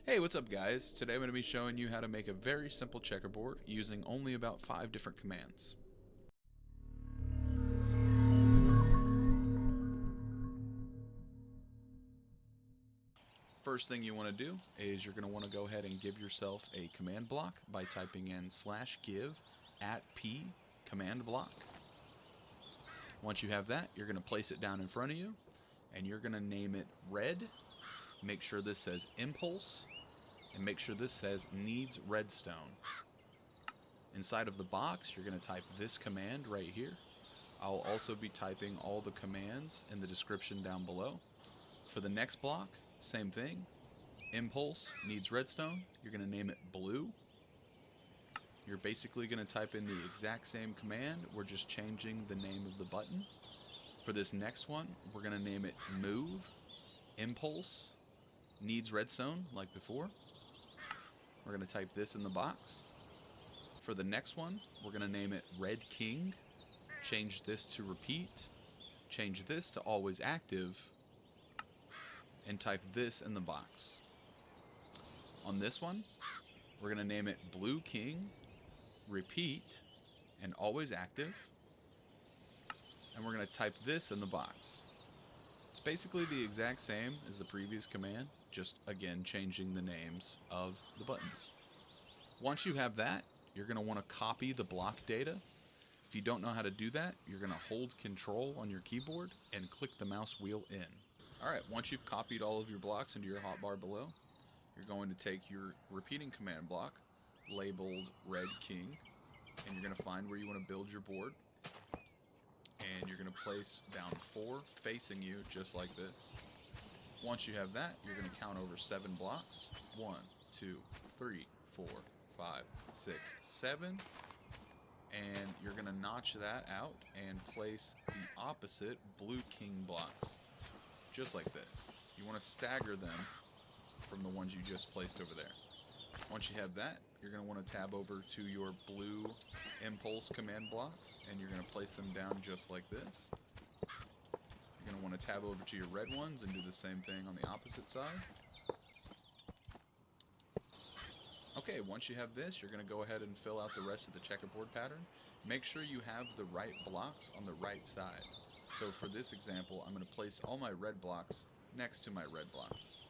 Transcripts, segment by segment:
Hey, what's up guys? Today I'm going to be showing you how to make a very simple checkerboard using only about 5 different commands. First thing you want to do is you're going to want to go ahead and give yourself a command block by typing in /give @p command block. Once you have that, you're going to place it down in front of you and you're going to name it red. Make sure this says impulse. And make sure this says needs redstone. Inside of the box, you're going to type this command right here. I'll also be typing all the commands in the description down below. For the next block, same thing. Impulse needs redstone. You're going to name it blue. You're basically going to type in the exact same command. We're just changing the name of the button. For this next one, we're going to name it move. Impulse needs redstone like before. We're going to type this in the box. For the next one, we're going to name it Red King. Change this to repeat. Change this to always active. And type this in the box. On this one, we're going to name it Blue King, repeat, and always active. And we're going to type this in the box. It's basically the exact same as the previous command, just again changing the names of the buttons. Once you have that, you're going to want to copy the block data. If you don't know how to do that, you're going to hold Control on your keyboard and click the mouse wheel in. Alright, once you've copied all of your blocks into your hotbar below, you're going to take your repeating command block, labeled Red King, and you're going to find where you want to build your board. And you're going to place down 4 facing you just like this. Once you have that, you're going to count over 7 blocks. 1, 2, 3, 4, 5, 6, 7. And you're going to notch that out and place the opposite Blue King blocks. Just like this. You want to stagger them from the ones you just placed over there. Once you have that, you're going to want to tab over to your blue impulse command blocks and you're going to place them down just like this. You're going to want to tab over to your red ones and do the same thing on the opposite side. Okay, once you have this, you're going to go ahead and fill out the rest of the checkerboard pattern. Make sure you have the right blocks on the right side. So for this example, I'm going to place all my red blocks next to my red blocks.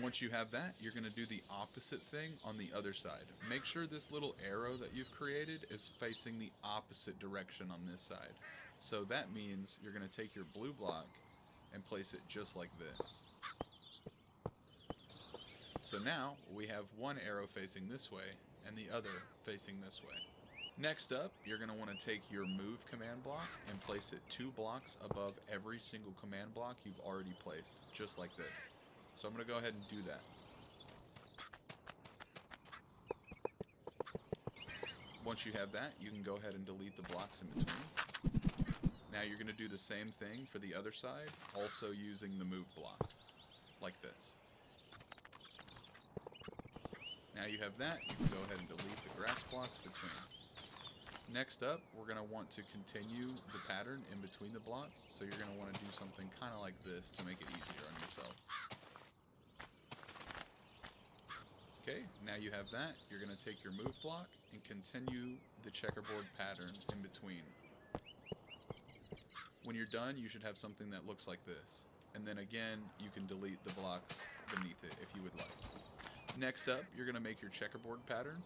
Once you have that, you're going to do the opposite thing on the other side. Make sure this little arrow that you've created is facing the opposite direction on this side. So that means you're going to take your blue block and place it just like this. So now we have one arrow facing this way and the other facing this way. Next up, you're going to want to take your move command block and place it 2 blocks above every single command block you've already placed, just like this. So I'm going to go ahead and do that. Once you have that, you can go ahead and delete the blocks in between. Now you're going to do the same thing for the other side, also using the move block, like this. Now you have that, you can go ahead and delete the grass blocks between. Next up, we're going to want to continue the pattern in between the blocks, so you're going to want to do something kind of like this to make it easier on yourself. Okay, now you have that, you're going to take your move block and continue the checkerboard pattern in between. When you're done, you should have something that looks like this. And then again, you can delete the blocks beneath it if you would like. Next up, you're going to make your checkerboard pattern.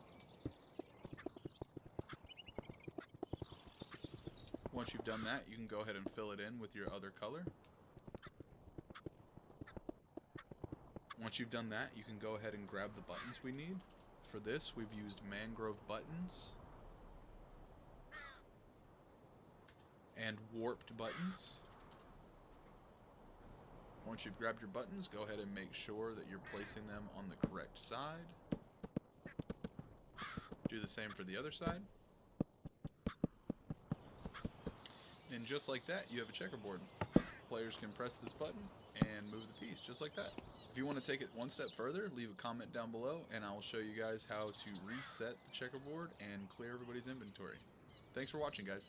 Once you've done that, you can go ahead and fill it in with your other color. Once you've done that, you can go ahead and grab the buttons we need. For this, we've used mangrove buttons and warped buttons. Once you've grabbed your buttons, go ahead and make sure that you're placing them on the correct side. Do the same for the other side. And just like that, you have a checkerboard. Players can press this button and move the piece just like that. If you want to take it one step further, leave a comment down below and I will show you guys how to reset the checkerboard and clear everybody's inventory. Thanks for watching, guys.